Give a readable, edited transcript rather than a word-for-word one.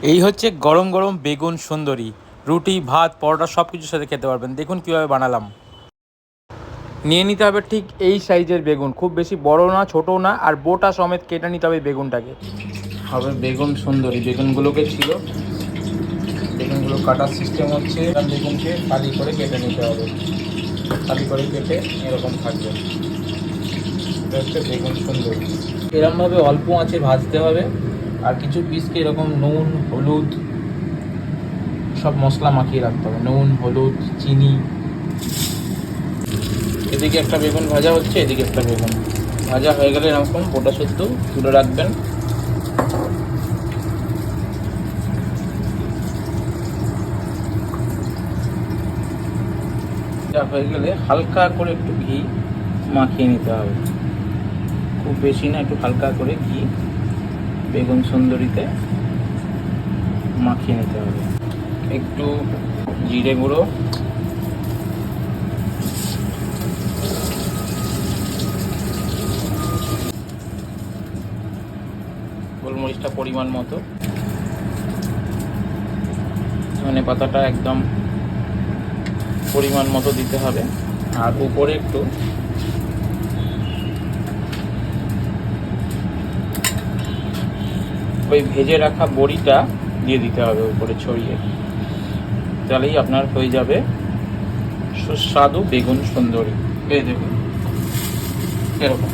এই হচ্ছে গরম গরম বেগুন সুন্দরী। রুটি, ভাত, পরোটা সব কিছুর সাথে খেতে পারবেন। দেখুন কীভাবে বানালাম। নিয়ে নিতে হবে ঠিক এই সাইজের বেগুন, খুব বেশি বড় না ছোটো না, আর বোটা সমেত কেটে নিতে হবে বেগুনটাকে। হবে বেগুন সুন্দরী। বেগুনগুলোকে ছিল, বেগুনগুলো কাটার সিস্টেম হচ্ছে বেগুনকে ফালি করে কেটে নিতে হবে। ফালি করে কেটে এরকম থাকবে। এটা হচ্ছে বেগুন সুন্দরী। এরকমভাবে অল্প আঁচে ভাজতে হবে। আর কিছু পিসকে এরকম নুন, হলুদ সব মশলা মাখিয়ে রাখতে হবে। নুন, হলুদ, চিনি। এদিকে একটা বেগুন ভাজা হচ্ছে, এদিকে একটা বেগুন ভাজা হয়ে গেলে এরকম গোটা শুদ্ধ তুলে রাখবেন। এটা হয়ে গেলে হালকা করে একটু ঘি মাখিয়ে নিতে হবে। খুব বেশি না, একটু হালকা করে ঘি বেগুন সুন্দরীতে মাখিয়ে নিতে হবে। একটু জিরে গুঁড়ো, গোলমরিচটা পরিমাণ মতো, ধনে পাতাটা একদম পরিমাণ মতো দিতে হবে। আর উপরে একটু ওই ভেজে রাখা বড়িটা দিয়ে দিতে হবে উপরে ছড়িয়ে। তাহলেই আপনার হয়ে যাবে সুস্বাদু বেগুন সুন্দরী। এই দেখুন এরকম।